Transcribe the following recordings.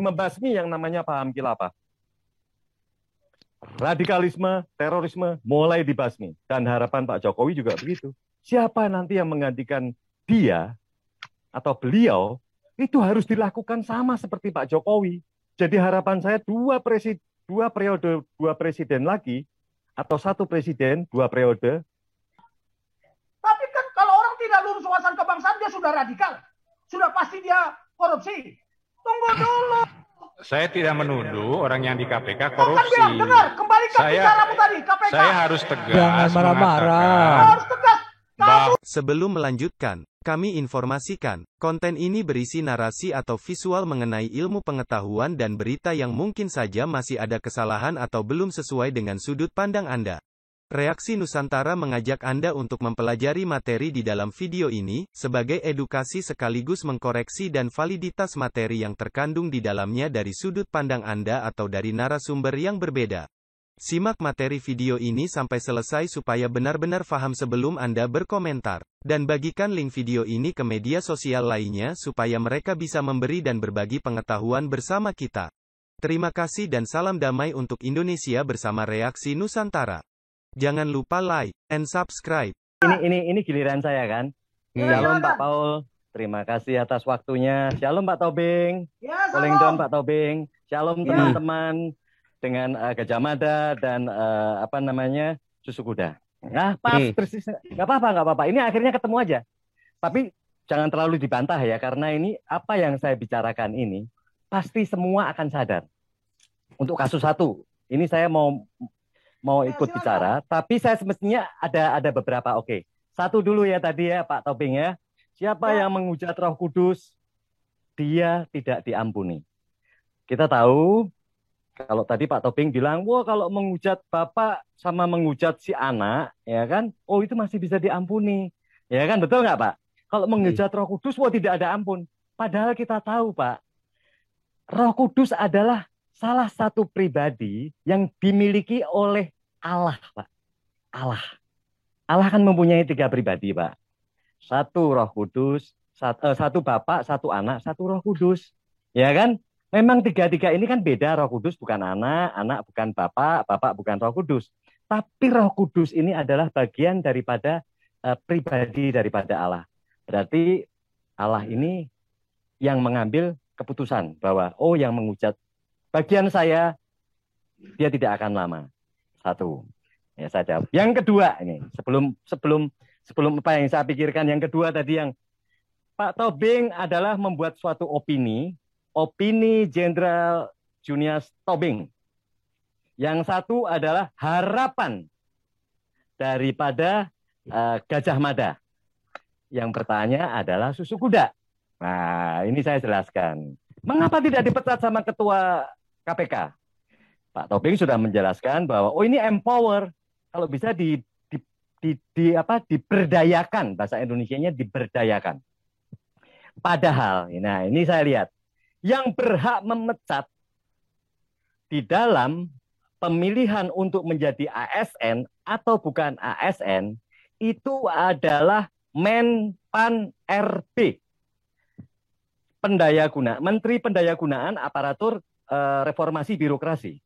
membasmi yang namanya paham khilafah. Radikalisme, terorisme mulai dibasmi. Dan harapan Pak Jokowi juga begitu. Siapa nanti yang menggantikan dia atau beliau, itu harus dilakukan sama seperti Pak Jokowi. Jadi harapan saya dua periode, dua presiden lagi, atau satu presiden, dua periode. Tapi kan kalau orang tidak lurus wawasan kebangsaan, dia sudah radikal. Sudah pasti dia korupsi. Tunggu dulu. Saya tidak menuduh orang yang di KPK korupsi. Kan dengar, kembalikan bicaramu tadi, KPK. Saya harus tegas. Jangan marah-marah. Harus tegas. Sebelum melanjutkan, kami informasikan, konten ini berisi narasi atau visual mengenai ilmu pengetahuan dan berita yang mungkin saja masih ada kesalahan atau belum sesuai dengan sudut pandang Anda. Reaksi Nusantara mengajak Anda untuk mempelajari materi di dalam video ini, sebagai edukasi sekaligus mengkoreksi dan validitas materi yang terkandung di dalamnya dari sudut pandang Anda atau dari narasumber yang berbeda. Simak materi video ini sampai selesai supaya benar-benar paham sebelum Anda berkomentar. Dan bagikan link video ini ke media sosial lainnya supaya mereka bisa memberi dan berbagi pengetahuan bersama kita. Terima kasih dan salam damai untuk Indonesia bersama Reaksi Nusantara. Jangan lupa like and subscribe. Ini giliran saya kan. Shalom Pak Paul. Terima kasih atas waktunya. Shalom Pak Tobing. Ya, Wellington Pak Tobing. Shalom teman-teman dengan Gajah Mada dan susu kuda. Nah, pas persis. Nggak apa-apa. Ini akhirnya ketemu aja. Tapi jangan terlalu dibantah ya, karena ini apa yang saya bicarakan ini pasti semua akan sadar. Untuk kasus satu, ini saya mau ikut bicara, tapi saya semestinya ada beberapa. Oke. Satu dulu ya tadi ya Pak Tobing ya. Siapa yang menghujat Roh Kudus, dia tidak diampuni. Kita tahu, kalau tadi Pak Tobing bilang, wah kalau menghujat Bapak sama menghujat si anak, ya kan, oh itu masih bisa diampuni. Ya kan, betul nggak Pak? Kalau menghujat Roh Kudus, wah tidak ada ampun. Padahal kita tahu Pak, Roh Kudus adalah salah satu pribadi yang dimiliki oleh Allah, Pak. Allah kan mempunyai 3 pribadi, Pak. Satu Roh Kudus, satu Bapa, satu Anak, satu Roh Kudus. Ya kan? Memang 3 ini kan beda. Roh Kudus bukan anak bukan Bapa, Bapa bukan Roh Kudus. Tapi Roh Kudus ini adalah bagian daripada pribadi daripada Allah. Berarti Allah ini yang mengambil keputusan bahwa yang menghujat bagian saya, dia tidak akan lama. Satu. Ya saya jawab. Yang kedua ini, sebelum apa yang saya pikirkan, yang kedua tadi yang Pak Tobing adalah membuat suatu opini Jenderal Junius Tobing. Yang satu adalah harapan daripada Gajah Mada. Yang bertanya adalah susu kuda. Nah, ini saya jelaskan. Mengapa tidak dipecat sama ketua KPK? Pak Tobing sudah menjelaskan bahwa ini empower, kalau bisa diberdayakan, bahasa Indonesianya diberdayakan. Padahal, nah ini saya lihat, yang berhak memecat di dalam pemilihan untuk menjadi ASN atau bukan ASN itu adalah Menpan RB, Menteri Pendayagunaan Aparatur Reformasi Birokrasi.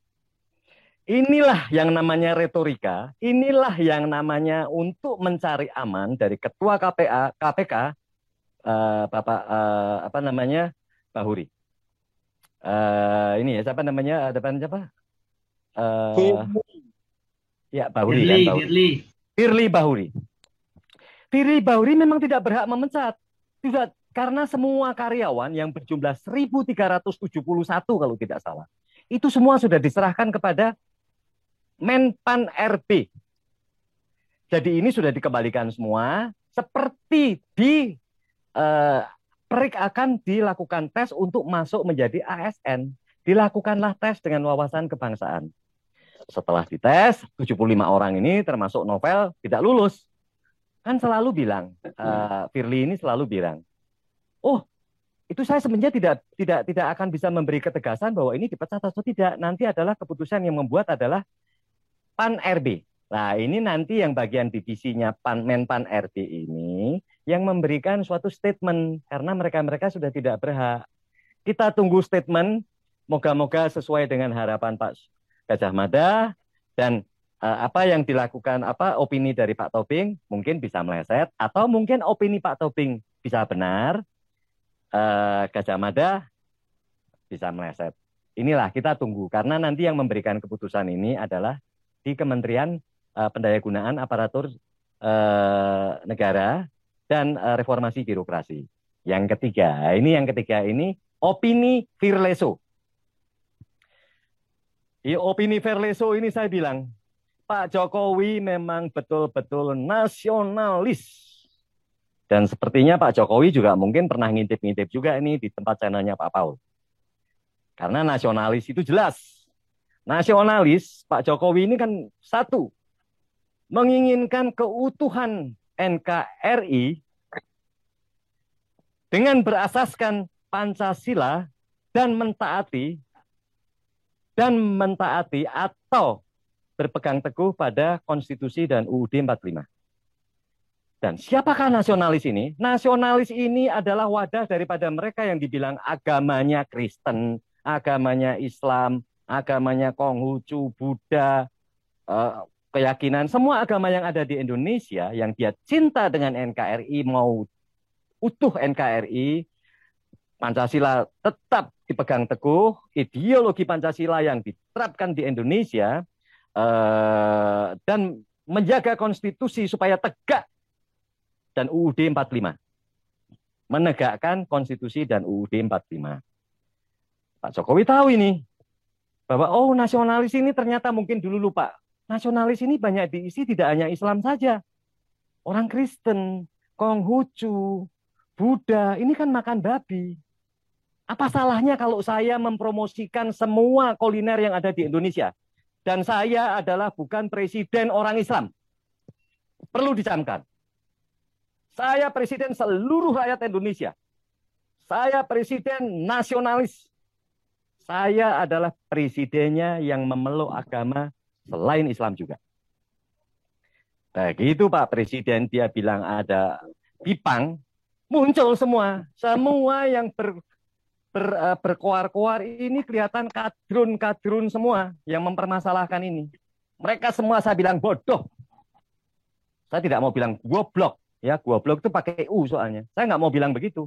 Inilah yang namanya retorika, inilah yang namanya untuk mencari aman dari Ketua KPK, Bapak Bahuri. Ini ya, siapa namanya? Ya, Bahuri. Firly Bahuri. Firly Bahuri memang tidak berhak memecat. Tidak, karena semua karyawan yang berjumlah 1.371 kalau tidak salah, itu semua sudah diserahkan kepada Menpan RB. Jadi ini sudah dikembalikan semua, seperti akan dilakukan tes untuk masuk menjadi ASN. Dilakukanlah tes dengan wawasan kebangsaan. Setelah dites, 75 orang ini termasuk Novel tidak lulus. Kan selalu bilang, Firly ini selalu bilang, itu saya sebenarnya tidak akan bisa memberi ketegasan bahwa ini dipecat atau tidak. Nanti adalah keputusan yang membuat adalah Pan RB. Nah, ini nanti yang bagian divisinya Menpan RB ini yang memberikan suatu statement karena mereka sudah tidak berhak. Kita tunggu statement moga-moga sesuai dengan harapan Pak Gajah Mada dan apa yang dilakukan, opini dari Pak Tobing mungkin bisa meleset atau mungkin opini Pak Tobing bisa benar, Gajah Mada bisa meleset. Inilah kita tunggu karena nanti yang memberikan keputusan ini adalah di Kementerian Pendayagunaan Aparatur Negara dan Reformasi Birokrasi. Yang ketiga ini opini Firleso. Di opini Firleso ini saya bilang, Pak Jokowi memang betul-betul nasionalis. Dan sepertinya Pak Jokowi juga mungkin pernah ngintip-ngintip juga ini di tempat channelnya Pak Paul. Karena nasionalis itu jelas. Nasionalis Pak Jokowi ini kan satu, menginginkan keutuhan NKRI dengan berasaskan Pancasila dan mentaati atau berpegang teguh pada konstitusi dan UUD 45. Dan siapakah nasionalis ini? Nasionalis ini adalah wadah daripada mereka yang dibilang agamanya Kristen, agamanya Islam, agamanya Konghucu, Buddha, keyakinan, semua agama yang ada di Indonesia yang dia cinta dengan NKRI, mau utuh NKRI, Pancasila tetap dipegang teguh, ideologi Pancasila yang diterapkan di Indonesia, dan menjaga konstitusi supaya tegak dan UUD 45. Menegakkan konstitusi dan UUD 45. Pak Jokowi tahu ini, bahwa nasionalis ini ternyata mungkin dulu lupa. Nasionalis ini banyak diisi tidak hanya Islam saja. Orang Kristen, Konghucu, Buddha, ini kan makan babi. Apa salahnya kalau saya mempromosikan semua kuliner yang ada di Indonesia? Dan saya adalah bukan presiden orang Islam. Perlu dicamkan. Saya presiden seluruh rakyat Indonesia. Saya presiden nasionalis. Saya adalah presidennya yang memeluk agama selain Islam juga. Nah gitu Pak Presiden, dia bilang ada pipang, muncul semua yang berkoar-koar ini kelihatan kadrun semua yang mempermasalahkan ini. Mereka semua saya bilang bodoh. Saya tidak mau bilang goblok, ya goblok itu pakai U soalnya. Saya nggak mau bilang begitu.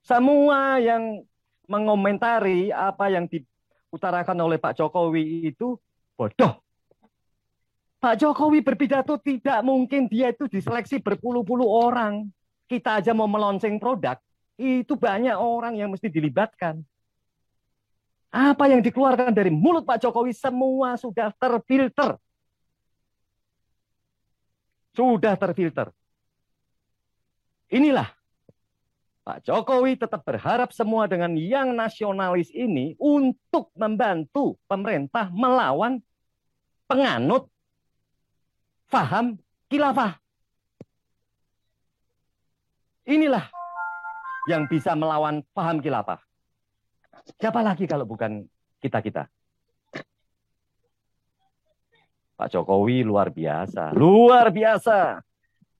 Semua yang mengomentari apa yang diutarakan oleh Pak Jokowi itu bodoh. Pak Jokowi berpidato tidak mungkin dia itu diseleksi berpuluh-puluh orang. Kita aja mau melonceng produk, itu banyak orang yang mesti dilibatkan. Apa yang dikeluarkan dari mulut Pak Jokowi semua sudah terfilter. Sudah terfilter. Inilah Pak Jokowi tetap berharap semua dengan yang nasionalis ini untuk membantu pemerintah melawan penganut faham khilafah. Inilah yang bisa melawan paham khilafah. Siapa lagi kalau bukan kita-kita? Pak Jokowi luar biasa. Luar biasa.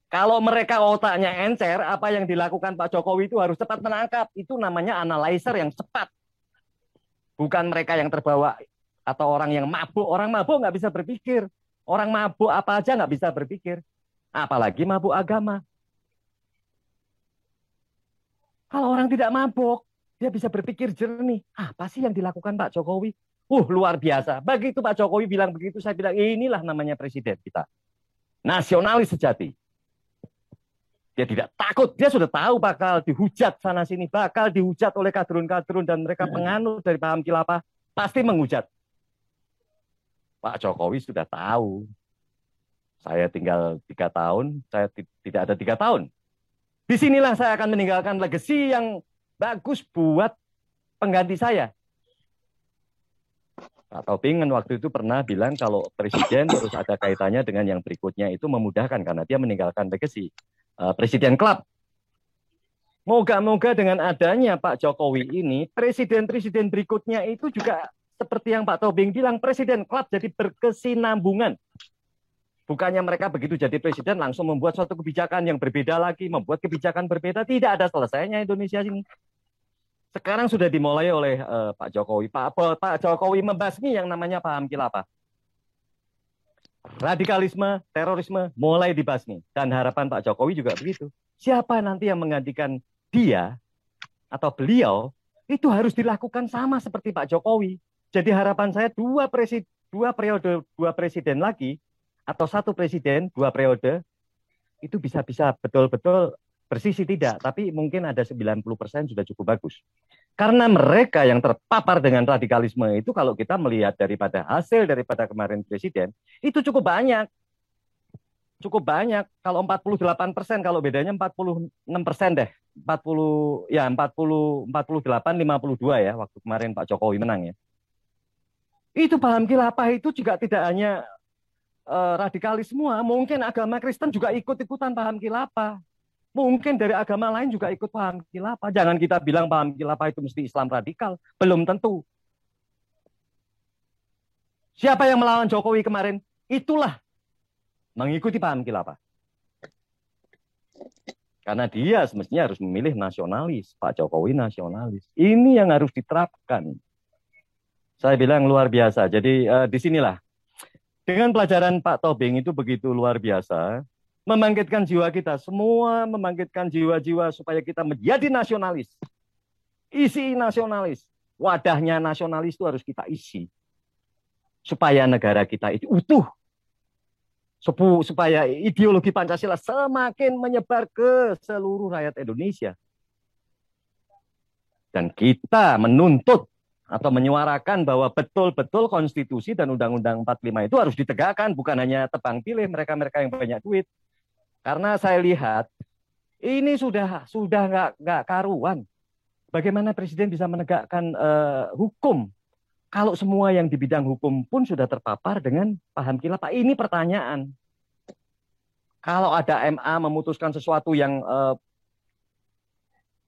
Kalau mereka otaknya encer, apa yang dilakukan Pak Jokowi itu harus cepat menangkap. Itu namanya analyzer yang cepat. Bukan mereka yang terbawa atau orang yang mabuk. Orang mabuk nggak bisa berpikir. Orang mabuk apa aja nggak bisa berpikir. Apalagi mabuk agama. Kalau orang tidak mabuk, dia bisa berpikir jernih. Apa sih yang dilakukan Pak Jokowi? Luar biasa. Begitu Pak Jokowi bilang begitu, saya bilang inilah namanya presiden kita. Nasionalis sejati. Dia tidak takut. Dia sudah tahu bakal dihujat sana-sini. Bakal dihujat oleh kadrun-kadrun dan mereka penganut dari paham khilafah. Pasti menghujat. Pak Jokowi sudah tahu. Saya tinggal 3 tahun, saya tidak ada 3 tahun. Disinilah saya akan meninggalkan legacy yang bagus buat pengganti saya. Pak Tobing waktu itu pernah bilang kalau presiden terus ada kaitannya dengan yang berikutnya itu memudahkan karena dia meninggalkan legacy. Presiden Club. Moga-moga dengan adanya Pak Jokowi ini, presiden-presiden berikutnya itu juga seperti yang Pak Tobing bilang, Presiden Club jadi berkesinambungan. Bukannya mereka begitu jadi presiden langsung membuat suatu kebijakan yang berbeda lagi, membuat kebijakan berbeda. Tidak ada selesainya Indonesia ini. Sekarang sudah dimulai oleh Pak Jokowi. Pak Jokowi membasmi yang namanya paham khilafah. Radikalisme, terorisme mulai dibasmi. Dan harapan Pak Jokowi juga begitu. Siapa nanti yang menggantikan dia atau beliau, itu harus dilakukan sama seperti Pak Jokowi. Jadi harapan saya dua presiden lagi, atau satu presiden, 2 periode, itu bisa betul-betul bersisi tidak. Tapi mungkin ada 90% sudah cukup bagus. Karena mereka yang terpapar dengan radikalisme itu, kalau kita melihat daripada hasil daripada kemarin presiden, itu cukup banyak. Cukup banyak. Kalau 48%, kalau bedanya 46% deh. 48, 52 ya, waktu kemarin Pak Jokowi menang ya. Itu paham khilafah itu juga tidak hanya radikalis semua. Mungkin agama Kristen juga ikut-ikutan paham khilafah. Mungkin dari agama lain juga ikut paham khilafah. Jangan kita bilang paham khilafah itu mesti Islam radikal. Belum tentu. Siapa yang melawan Jokowi kemarin? Itulah mengikuti paham khilafah. Karena dia semestinya harus memilih nasionalis. Pak Jokowi nasionalis. Ini yang harus diterapkan. Saya bilang luar biasa. Jadi disinilah. Dengan pelajaran Pak Tobing itu begitu luar biasa. Membangkitkan jiwa kita, semua membangkitkan jiwa-jiwa supaya kita menjadi nasionalis. Isi nasionalis. Wadahnya nasionalis itu harus kita isi. Supaya negara kita itu utuh. Supaya ideologi Pancasila semakin menyebar ke seluruh rakyat Indonesia. Dan kita menuntut atau menyuarakan bahwa betul-betul konstitusi dan Undang-Undang 45 itu harus ditegakkan. Bukan hanya tebang pilih mereka-mereka yang banyak duit. Karena saya lihat ini sudah nggak karuan. Bagaimana presiden bisa menegakkan hukum kalau semua yang di bidang hukum pun sudah terpapar dengan paham khilafah? Ini pertanyaan. Kalau ada MA memutuskan sesuatu yang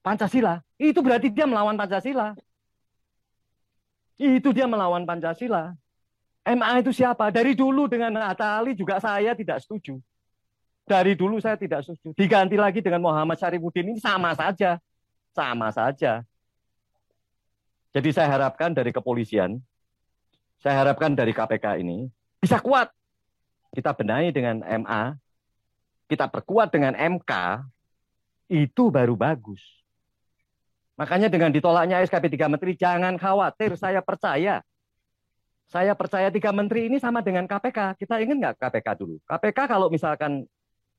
Pancasila, itu berarti dia melawan Pancasila. Itu dia melawan Pancasila. MA itu siapa? Dari dulu dengan Hatta Ali juga saya tidak setuju. Dari dulu saya tidak setuju. Diganti lagi dengan Muhammad Syarifuddin, ini sama saja. Sama saja. Jadi saya harapkan dari kepolisian, saya harapkan dari KPK ini, bisa kuat. Kita benahi dengan MA, kita perkuat dengan MK, itu baru bagus. Makanya dengan ditolaknya SKP 3 Menteri, jangan khawatir, saya percaya. Saya percaya 3 Menteri ini sama dengan KPK. Kita ingin nggak KPK dulu? KPK kalau misalkan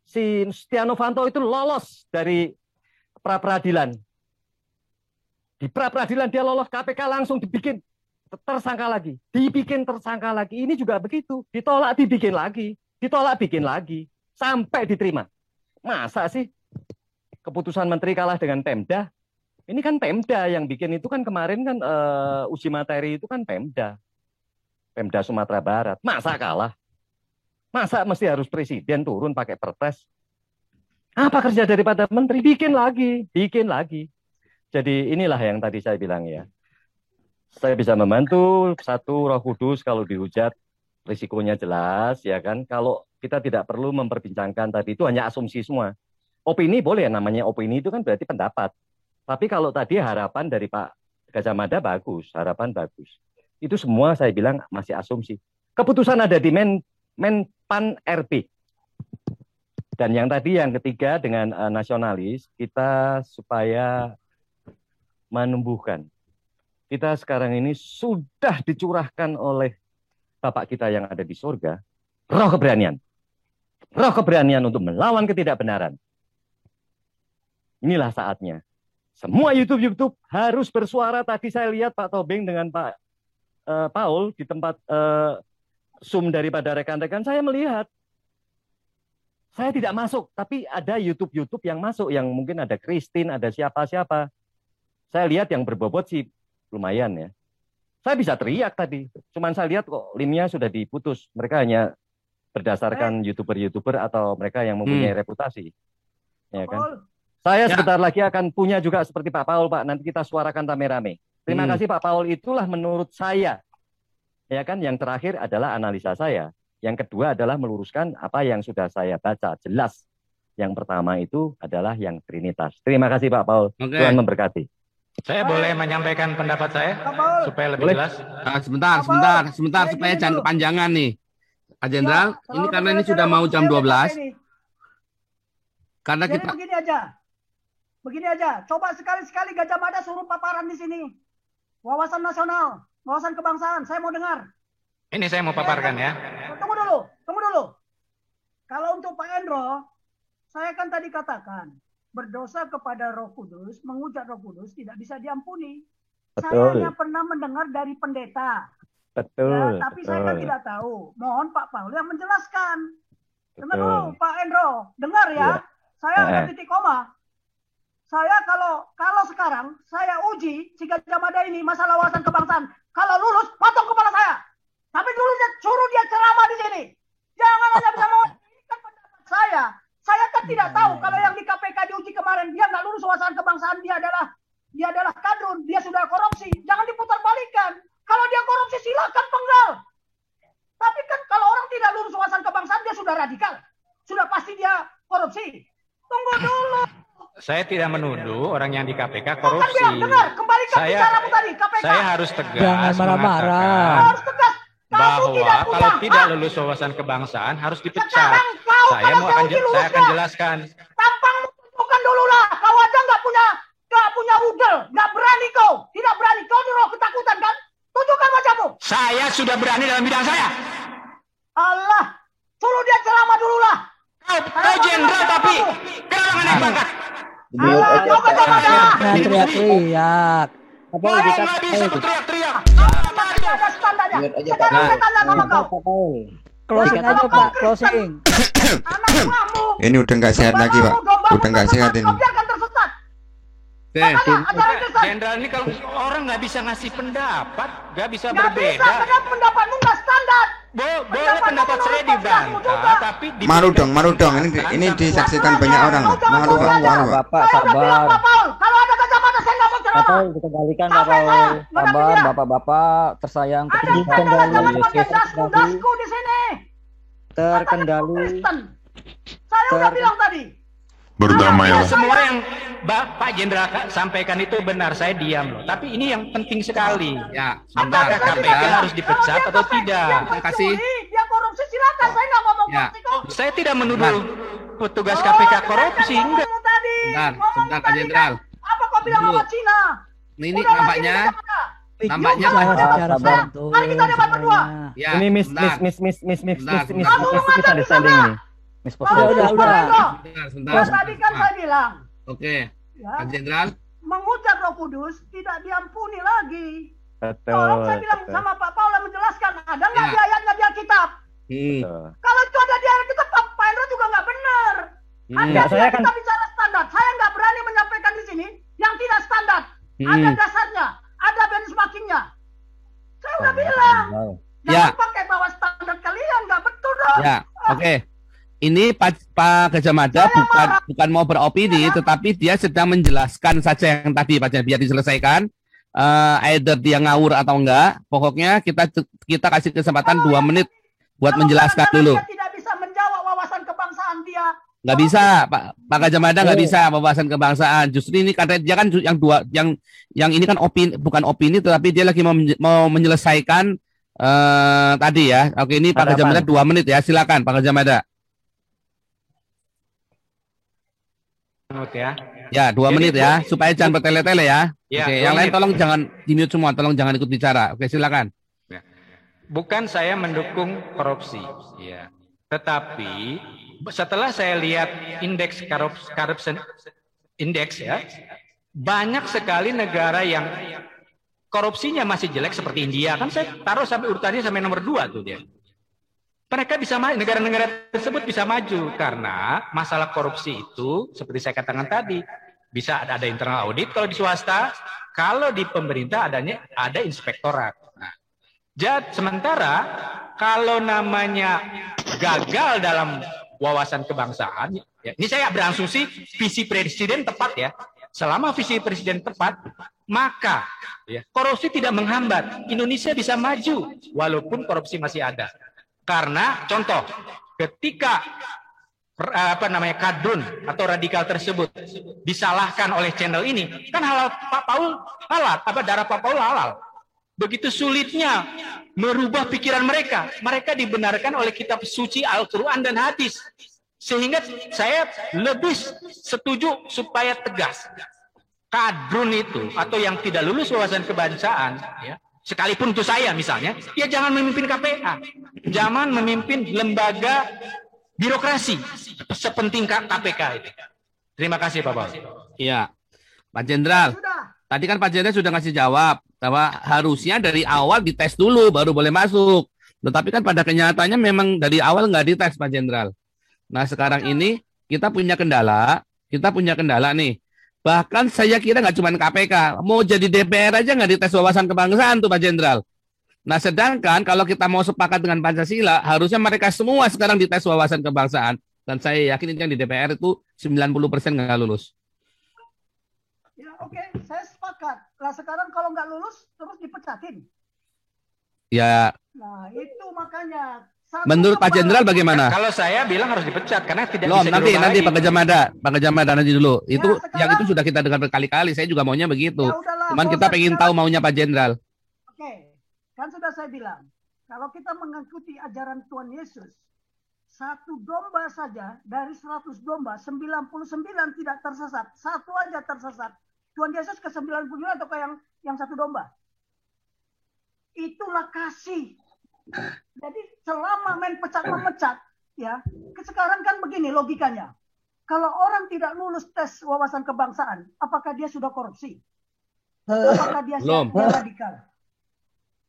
si Setia Novanto itu lolos dari pra-peradilan. Di pra-peradilan dia lolos, KPK langsung dibikin tersangka lagi. Dibikin tersangka lagi. Ini juga begitu. Ditolak, dibikin lagi. Ditolak, bikin lagi. Sampai diterima. Masa sih keputusan menteri kalah dengan Pemda? Ini kan Pemda yang bikin itu kan kemarin kan uji materi itu kan Pemda. Pemda Sumatera Barat. Masa kalah? Masa mesti harus presiden turun pakai perpres? Apa kerja daripada menteri? Bikin lagi, bikin lagi. Jadi inilah yang tadi saya bilang ya. Saya bisa membantu, satu Roh Kudus kalau dihujat, risikonya jelas ya kan. Kalau kita tidak perlu memperbincangkan tadi itu hanya asumsi semua. Opini boleh, namanya opini itu kan berarti pendapat. Tapi kalau tadi harapan dari Pak Gajah Mada bagus, harapan bagus. Itu semua saya bilang masih asumsi. Keputusan ada di Menpan RB. Dan yang tadi yang ketiga dengan nasionalis, kita supaya menumbuhkan. Kita sekarang ini sudah dicurahkan oleh Bapak kita yang ada di surga, roh keberanian. Roh keberanian untuk melawan ketidakbenaran. Inilah saatnya. Semua YouTube harus bersuara. Tadi saya lihat Pak Tobing dengan Pak Paul di tempat Zoom daripada rekan-rekan, saya melihat. Saya tidak masuk, tapi ada YouTube yang masuk, yang mungkin ada Christine, ada siapa-siapa. Saya lihat yang berbobot sih lumayan ya. Saya bisa teriak tadi, cuman saya lihat kok linknya sudah diputus. Mereka hanya berdasarkan YouTuber atau mereka yang mempunyai reputasi. Ya kan? Saya sebentar lagi akan punya juga seperti Pak Paul, Pak. Nanti kita suarakan rame-rame. Terima kasih Pak Paul, itulah menurut saya. Ya kan, yang terakhir adalah analisa saya. Yang kedua adalah meluruskan apa yang sudah saya baca. Jelas. Yang pertama itu adalah yang Trinitas. Terima kasih Pak Paul. Tuhan memberkati. Saya boleh menyampaikan pendapat saya supaya lebih jelas. Sebentar supaya jangan kepanjangan nih. Pak Jenderal, ini karena ini sudah mau jam 12. Karena Jadi kita begini aja. Coba sekali-sekali Gajah Mada suruh paparan di sini. Wawasan nasional, wawasan kebangsaan. Saya mau dengar. Ini saya mau paparkan ya. Tunggu dulu. Kalau untuk Pak Endro, saya kan tadi katakan berdosa kepada Roh Kudus, menghujat Roh Kudus tidak bisa diampuni. Saya hanya pernah mendengar dari pendeta. Betul. Ya, tapi saya kan tidak tahu. Mohon Pak Paul yang menjelaskan. Dengar dulu Pak Endro, dengar ya. Saya udah titik koma. Saya kalau sekarang saya uji si Gajah Mada ini masalah wawasan kebangsaan. Kalau lulus, potong kepala saya. Tapi dulu suruh dia ceramah di sini. Jangan hanya bisa mau ini kan pendapat saya. Saya kan tidak tahu kalau yang di KPK diuji kemarin dia nggak lulus wawasan kebangsaan, dia adalah kadrun, dia sudah korupsi. Jangan diputar balikan. Kalau dia korupsi silakan penggal. Tapi kan kalau orang tidak lulus wawasan kebangsaan dia sudah radikal. Sudah pasti dia korupsi. Tunggu dulu. Saya tidak menuduh orang yang di KPK korupsi. Dengar, kembalikan bicaramu tadi, KPK. Saya harus tegas Jangan marah-marah. mengatakan Harus tegas. bahwa kalau tidak lulus wawasan kebangsaan harus dipecat. Sekarang kau Saya kalau mau saya akan uji lulus saya akan ya. jelaskan. Tampangmu tunjukkan dulu lah. Kau aja nggak punya udel, nggak berani kau, tidak berani. Kau di roh ketakutan kan? Tunjukkan wajahmu. Saya sudah berani dalam bidang saya. Allah, suruh dia ceramah dulu lah. Kau jenderal tapi kenapa nggak naik pangkat? Allah, kau Gajah Mada. Nah, teriak-teriak. Kau nggak bisa berteriak-teriak. Masih ada standarnya. Sekarang saya tanya sama kau. Closing aja Pak, closing. Anak buahmu. Ini udah nggak sehat lagi, Pak. Udah nggak sehat ini. Kau biarkan tersesat. Jenderal ini kalau orang nggak bisa ngasih pendapat, nggak bisa Nggak bisa, berbeda. karena pendapatmu nggak standar. Boleh pendapat saya dibantah, tapi Malu dong. Ini disaksikan banyak orang loh. Malu, Pak. Bapak Saya udah bilang, sabar. Pak Paul, kalau ada Gajah Mada saya nggak mau ceramah. Bapak kita kembalikan Sampai Bapak. saya, nggak ada Sabar, pilihan. bapak-bapak tersayang, Ada adalah teman-temannya dasku di sini. terkendali. Kristen. Saya udah bilang tadi. berdamailah. Semua yang Pak Jenderal sampaikan itu benar, saya diam loh. Tapi ini yang penting sekali. ya, Apakah sebentar. KPK harus dipecat atau tidak? Terima kasih. Dia korupsi silakan, saya nggak ngomong Ya. korupsi kok. Saya tidak menuduh petugas KPK korupsi, enggak. Sebentar, Pak Jenderal. Apa kau bilang Dulu. sama Cina? Ini Udah lagi nampaknya, di Jakarta. nampaknya Jangan secara Sabar. santun. Mari kita debat berdua. ya, Ini miss sebentar. misunderstanding ini. Miss Udah. Sebentar. Yang tadi kan saya bilang, Oke, ya, Pak Jenderal. mengucap Roh Kudus tidak diampuni lagi. Betul. Tolong saya bilang sama Pak Paul yang menjelaskan, ada nggak Ya. di ayatnya di Alkitab? Kalau itu ada di Alkitab, Pak Endro juga nggak benar. Anda Saya kan kita bicara standar. Saya nggak berani menyampaikan di sini yang tidak standar. Ada dasarnya, ada benchmarkingnya. Saya udah bilang, Ya. jangan pakai bawah standar kalian, nggak betul dong. Ya, oke. Ini Pak Gajah Mada bukan mau beropini, tetapi dia sedang menjelaskan saja yang tadi, Pak Jenderal, biar diselesaikan. Either dia ngawur atau enggak. Pokoknya kita kasih kesempatan 2 menit buat menjelaskan Karena dulu. Dia tidak bisa menjawab wawasan kebangsaan dia. Nggak bisa, Pak Gajah Mada nggak bisa wawasan kebangsaan. Justru ini karena dia kan yang ini kan bukan opini, tetapi dia lagi mau menyelesaikan tadi ya. Oke, ini Pak Gajah Mada 2 menit ya. Silakan Pak Gajah Mada. Ya. Ya, 2 menit ya, supaya jangan bertele-tele ya. Ya, Oke, 2 yang lain menit. tolong jangan di-mute semua, tolong jangan ikut bicara. Oke, silakan. Bukan saya mendukung korupsi, ya. Tetapi setelah saya lihat indeks corruption index ya, banyak sekali negara yang korupsinya masih jelek seperti India. Kan saya taruh sampai urutannya sampai nomor 2 tuh dia. Mereka bisa negara-negara tersebut bisa maju karena masalah korupsi itu seperti saya katakan tadi bisa ada internal audit kalau di swasta, kalau di pemerintah ada inspektorat. Nah, sementara kalau namanya gagal dalam wawasan kebangsaan, ya, ini saya berasumsi visi presiden tepat ya. Selama visi presiden tepat, maka ya, korupsi tidak menghambat. Indonesia bisa maju walaupun korupsi masih ada. Karena contoh, ketika kadrun atau radikal tersebut disalahkan oleh channel ini, kan halal Pak Paul halal, darah Pak Paul halal. Begitu sulitnya merubah pikiran mereka. Mereka dibenarkan oleh kitab suci Al-Quran dan hadis. Sehingga saya lebih setuju supaya tegas. Kadrun itu atau yang tidak lulus wawasan kebangsaan, ya, sekalipun itu saya misalnya, ya jangan memimpin KPK. Jangan memimpin lembaga birokrasi sepenting KPK itu. Terima kasih Pak Paul. Iya. Pak Jenderal. Tadi kan Pak Jenderal sudah ngasih jawab bahwa harusnya dari awal dites dulu baru boleh masuk. Tetapi kan pada kenyataannya memang dari awal nggak dites Pak Jenderal. Nah sekarang ini kita punya kendala nih. Bahkan saya kira nggak cuma KPK, mau jadi DPR aja nggak dites wawasan kebangsaan tuh Pak Jenderal. Nah sedangkan kalau kita mau sepakat dengan Pancasila, harusnya mereka semua sekarang dites wawasan kebangsaan. Dan saya yakin yang di DPR itu 90% nggak lulus. Ya oke, saya sepakat. Lah sekarang kalau nggak lulus terus dipecatin. Ya. Nah itu makanya. Menurut Pak Jenderal bagaimana? Kalau saya bilang harus dipecat karena tidak Loh, bisa nanti Pak Gajamada nanti dulu. Ya, Itu sekarang, yang itu sudah kita dengar berkali-kali. Saya juga maunya begitu. Ya udahlah, cuman kita pengen tahu maunya Pak Jenderal. Oke, kan sudah saya bilang. Kalau kita mengikuti ajaran Tuhan Yesus, satu domba saja dari 100 domba 99 tidak tersesat, satu aja tersesat. Tuhan Yesus ke 99 atau ke yang satu domba. Itulah kasih. Jadi selama main pecat-memecat, ya, sekarang kan begini logikanya. Kalau orang tidak lulus tes wawasan kebangsaan, apakah dia sudah korupsi? Apakah dia radikal?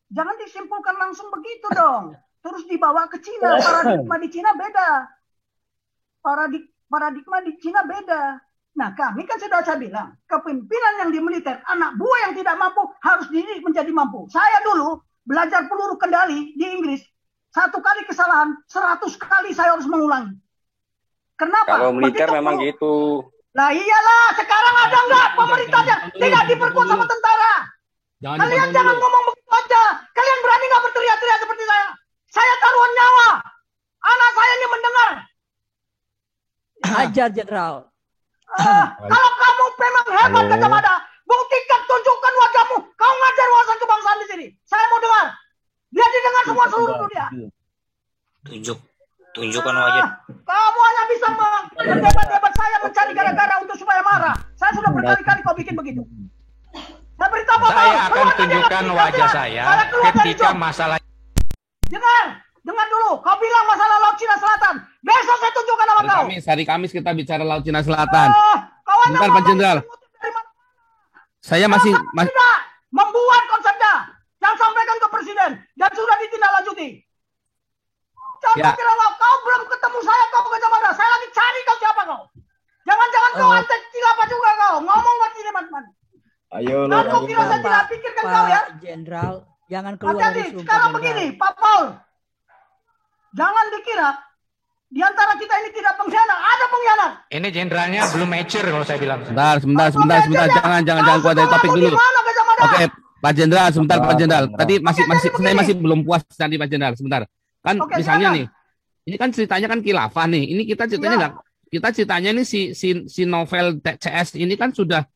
Jangan disimpulkan langsung begitu dong. Terus dibawa ke Cina, paradigma di Cina beda. Paradigma di Cina beda. Nah kami kan sudah saya bilang, kepemimpinan yang di militer, anak buah yang tidak mampu harus dididik menjadi mampu. Saya dulu belajar peluru kendali di Inggris, satu kali kesalahan, 100 kali saya harus mengulangi. Kenapa? Kalau militer memang gitu. Lah iyalah, sekarang ada nggak pemerintahnya tidak diperkuat sama tentara? Kalian jangan ngomong begitu aja. Kalian berani nggak berteriak-teriak seperti saya? Saya taruhan nyawa. Anak saya ini mendengar. Ajar Jenderal. Kalau kamu memang hebat Gajamada, buktikan, tunjukkan wajahmu. Kau ngajar wawasan kebangsaan di sini. Saya mau dengar. Dia didengar semua seluruh dunia. Tunjukkan wajah. Kamu hanya bisa mendebat-debat saya mencari gara-gara untuk supaya marah. Saya sudah berkali-kali kau bikin begitu. Saya beritahu saya akan tunjukkan wajah saya ketika masalah. Dengar dulu. Kau bilang masalah Laut Cina Selatan. Besok saya tunjukkan sama kau. Hari Kamis kita bicara Laut Cina Selatan. Bentar Pak Jenderal. Saya masih membuat konsepnya dan sampaikan ke presiden dan sudah ditindaklanjuti. Jangan kira kau belum ketemu saya, kau Gajamada. Saya lagi cari kau siapa kau. Jangan-jangan kau antek apa juga kau. Ngomong buat ini teman-teman. Ayo Kau kira saya tidak pikirkan kau ya? Jenderal, jangan keluar Hati-hati. dari sumpah. Sekarang begini, Pak Paul. Jangan dikira di antara kita ini tidak pengkhianat. Ada pengkhianat. Ini jenderalnya belum mature kalau saya bilang. Sebentar. Jangan keluar dari topik dulu. Oke, Pak Jenderal, sebentar Pak Jenderal. Tadi saya masih belum puas tadi Pak Jenderal. Sebentar. Kan misalnya nih, ini kan ceritanya kan khilafah nih. Ini kita ceritanya enggak. Kita ceritanya nih si novel CS ini kan sudah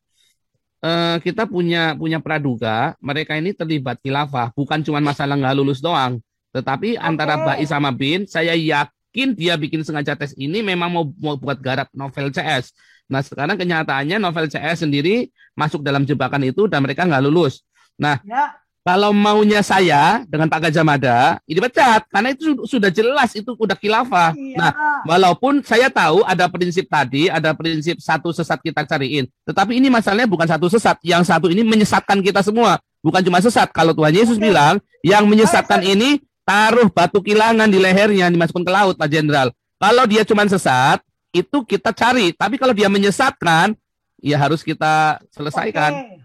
kita punya praduga mereka ini terlibat khilafah, bukan cuma masalah nggak lulus doang, tetapi antara Bais sama Bin, saya yakin dia bikin sengaja tes ini memang mau buat garap novel CS. Nah sekarang kenyataannya novel CS sendiri masuk dalam jebakan itu dan mereka nggak lulus. Nah kalau maunya saya dengan Pak Gajamada, ini dipecat karena itu sudah jelas itu udah khilafah. Nah, walaupun saya tahu ada prinsip tadi, ada prinsip satu sesat kita cariin, tetapi ini masalahnya bukan satu sesat, yang satu ini menyesatkan kita semua, bukan cuma sesat. Kalau Tuhan Yesus bilang, yang menyesatkan ini taruh batu kilangan di lehernya, dimasukkan ke laut, Pak Jenderal. Kalau dia cuma sesat, itu kita cari, tapi kalau dia menyesatkan, ya harus kita selesaikan.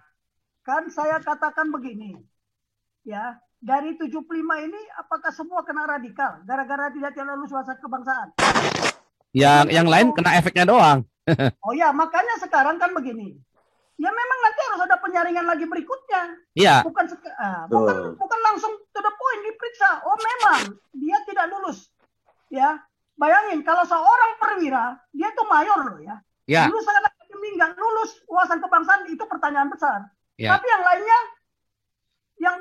Kan saya katakan begini. Ya, dari 75 ini apakah semua kena radikal gara-gara tidak lulus wawasan kebangsaan? Yang lain kena efeknya doang. Oh ya, makanya sekarang kan begini. Ya memang nanti harus ada penyaringan lagi berikutnya. Iya. Bukan langsung to the point diperiksa. Oh memang dia tidak lulus. Ya, bayangin kalau seorang perwira Wira, dia itu mayor loh ya. Ya. Lulus akademi nggak lulus wawasan kebangsaan itu pertanyaan besar. Ya. Tapi yang lainnya, yang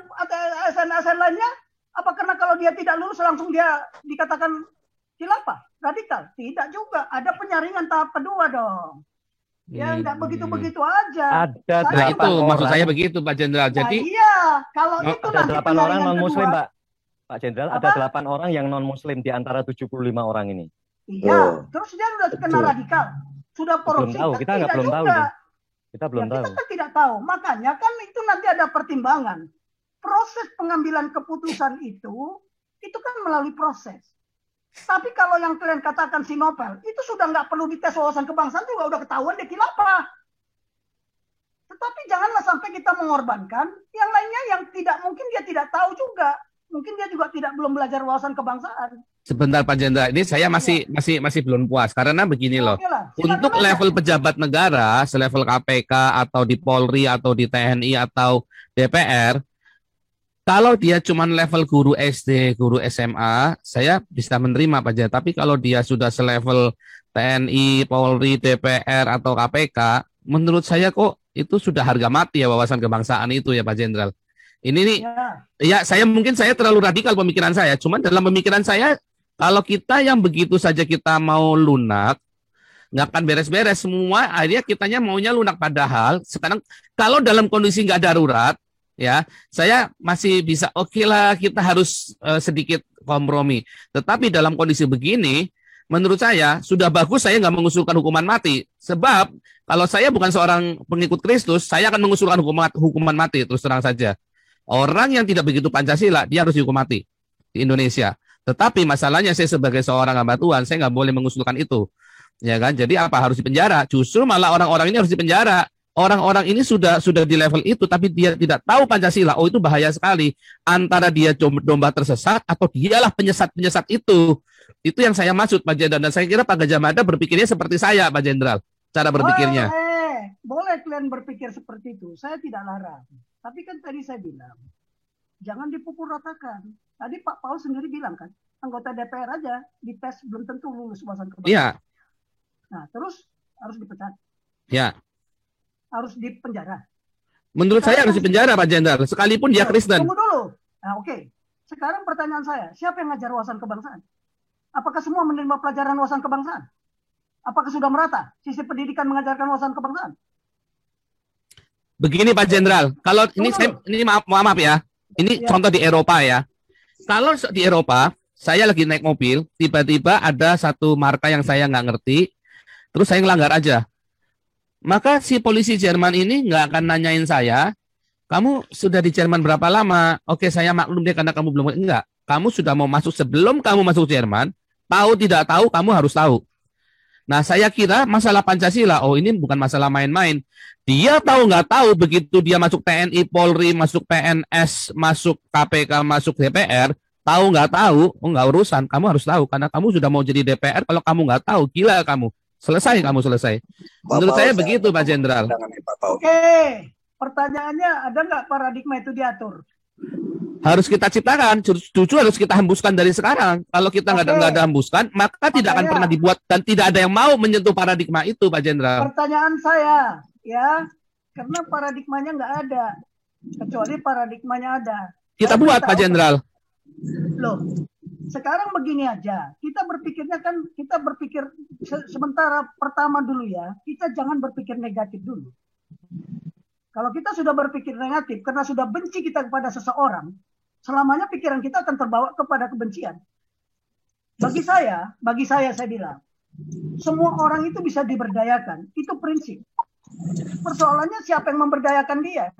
ASN lainnya, apa karena kalau dia tidak lulus langsung dia dikatakan khilafah, radikal? Tidak juga. Ada penyaringan tahap kedua dong. Ya nggak begitu-begitu aja. Ada 8 itu orang. maksud saya begitu Pak Jenderal. Jadi iya, kalau itu ada 8 orang non muslim, kedua, Pak Jenderal. Ada 8 orang yang non muslim di antara 75 orang ini. Iya, terus dia sudah kena radikal, sudah korupsi. Belum tahu, kita nggak belum tahu. Kita belum tahu. Kita kan tidak tahu. Makanya kan itu nanti ada pertimbangan. Proses pengambilan keputusan itu kan melalui proses. Tapi kalau yang kalian katakan si Nopel, itu sudah nggak perlu dites wawasan kebangsaan juga udah ketahuan dia khilafah. Tetapi janganlah sampai kita mengorbankan yang lainnya yang tidak mungkin dia tidak tahu juga. Mungkin dia juga belum belajar wawasan kebangsaan. sebentar Pak Jenderal, ini saya masih belum puas karena begini loh. Untuk level pejabat negara, selevel KPK atau di Polri atau di TNI atau DPR, kalau dia cuma level guru SD, guru SMA, saya bisa menerima Pak Jenderal. Tapi kalau dia sudah selevel TNI, Polri, DPR atau KPK, menurut saya kok itu sudah harga mati ya wawasan kebangsaan itu ya Pak Jenderal. Ini nih, ya saya terlalu radikal pemikiran saya. Cuman dalam pemikiran saya, kalau kita yang begitu saja kita mau lunak, nggak akan beres-beres semua. Akhirnya kitanya maunya lunak. Padahal sekarang kalau dalam kondisi nggak darurat, ya saya masih bisa oke lah kita harus sedikit kompromi. Tetapi dalam kondisi begini, menurut saya sudah bagus saya nggak mengusulkan hukuman mati. Sebab kalau saya bukan seorang pengikut Kristus, saya akan mengusulkan hukuman mati terus terang saja. Orang yang tidak begitu Pancasila, dia harus dihukum mati di Indonesia. Tetapi masalahnya saya sebagai seorang hamba Tuhan, saya nggak boleh mengusulkan itu. Ya kan? Jadi apa harus dipenjara? Justru malah orang-orang ini harus dipenjara. Orang-orang ini sudah di level itu, tapi dia tidak tahu Pancasila. Oh, itu bahaya sekali. Antara dia domba tersesat atau dialah penyesat-penyesat itu. Itu yang saya maksud, Pak Jenderal. Dan saya kira Pak Gajah Mada berpikirnya seperti saya, Pak Jenderal. Cara berpikirnya. Boleh kalian berpikir seperti itu. Saya tidak larang. Tapi kan tadi saya bilang, jangan dipukul ratakan. Tadi Pak Paul sendiri bilang kan, anggota DPR aja dites belum tentu lulus wawasan kebangsaan. Iya. Nah, terus harus dipecat. Ya. Harus dipenjara. Menurut saya harus dipenjara Pak Jenderal, sekalipun dia Kristen. Tunggu dulu. Nah, oke. Sekarang pertanyaan saya, siapa yang ngajar wawasan kebangsaan? Apakah semua menerima pelajaran wawasan kebangsaan? Apakah sudah merata sistem pendidikan mengajarkan wawasan kebangsaan? Begini Pak Jenderal, kalau ini maaf ya, ini contoh di Eropa ya. Kalau di Eropa, saya lagi naik mobil, tiba-tiba ada satu marka yang saya nggak ngerti, terus saya ngelanggar aja. Maka si polisi Jerman ini nggak akan nanyain saya, kamu sudah di Jerman berapa lama? Oke, saya maklum deh karena kamu belum, enggak. Kamu sudah mau masuk, sebelum kamu masuk Jerman, tahu tidak tahu, kamu harus tahu. Nah, saya kira masalah Pancasila, oh ini bukan masalah main-main. Dia tahu nggak tahu, begitu dia masuk TNI, Polri, masuk PNS, masuk KPK, masuk DPR, tahu nggak tahu, oh nggak urusan, kamu harus tahu. Karena kamu sudah mau jadi DPR, kalau kamu nggak tahu, gila kamu. Selesai, kamu selesai. Menurut saya begitu, Pak Jenderal. Oke, pertanyaannya ada nggak paradigma itu diatur? Harus kita ciptakan, justru harus kita hembuskan dari sekarang. Kalau kita nggak ada hembuskan, maka tidak akan pernah dibuat dan tidak ada yang mau menyentuh paradigma itu, Pak Jenderal. Pertanyaan saya, ya, karena paradigmanya nggak ada, kecuali paradigmanya ada. Kita buat, Pak Jenderal. Loh, sekarang begini aja, kita berpikir sementara pertama dulu ya, kita jangan berpikir negatif dulu. Kalau kita sudah berpikir negatif karena sudah benci kita kepada seseorang, selamanya pikiran kita akan terbawa kepada kebencian. Bagi saya bilang, semua orang itu bisa diberdayakan, itu prinsip. Persoalannya siapa yang memberdayakan dia?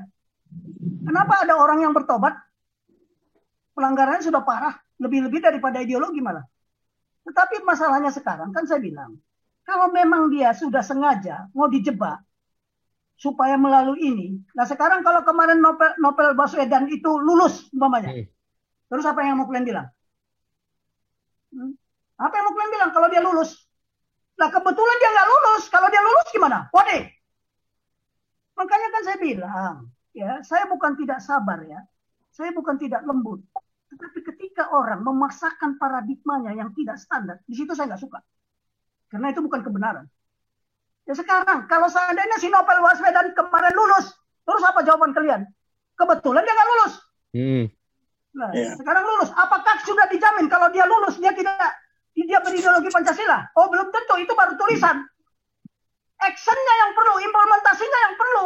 Kenapa ada orang yang bertobat, pelanggarannya sudah parah, lebih-lebih daripada ideologi malah. Tetapi masalahnya sekarang kan saya bilang, kalau memang dia sudah sengaja mau dijebak, supaya melalui ini. Nah sekarang kalau kemarin Nopel Baswedan itu lulus umpamanya. Terus apa yang mau kalian bilang? Apa yang mau kalian bilang kalau dia lulus? Nah kebetulan dia nggak lulus. Kalau dia lulus gimana? Waduh. Makanya kan saya bilang, ya saya bukan tidak sabar ya. Saya bukan tidak lembut. Tetapi ketika orang memaksakan paradigmanya yang tidak standar, di situ saya nggak suka. karena itu bukan kebenaran. Ya sekarang, kalau seandainya si Novel Baswedan kemarin lulus, terus apa jawaban kalian? Kebetulan dia nggak lulus. Nah, sekarang lulus. Apakah sudah dijamin kalau dia lulus dia berideologi Pancasila? Oh, belum tentu. Itu baru tulisan. Actionnya yang perlu, implementasinya yang perlu.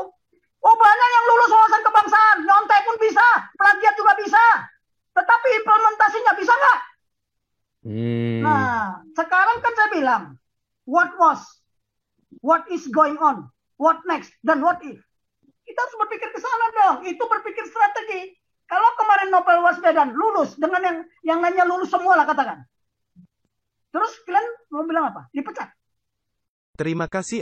Oh, banyak yang lulus wawasan kebangsaan. Nyontek pun bisa, plagiat juga bisa. Tetapi implementasinya bisa nggak? Nah, sekarang kan saya bilang, what was, what is going on, what next, dan what if. Kita harus berpikir ke sana dong. Itu berpikir strategi. Kalau kemarin Novel Baswedan lulus dengan yang lainnya lulus semua lah katakan. Terus kalian mau bilang apa? Dipecat. Terima kasih.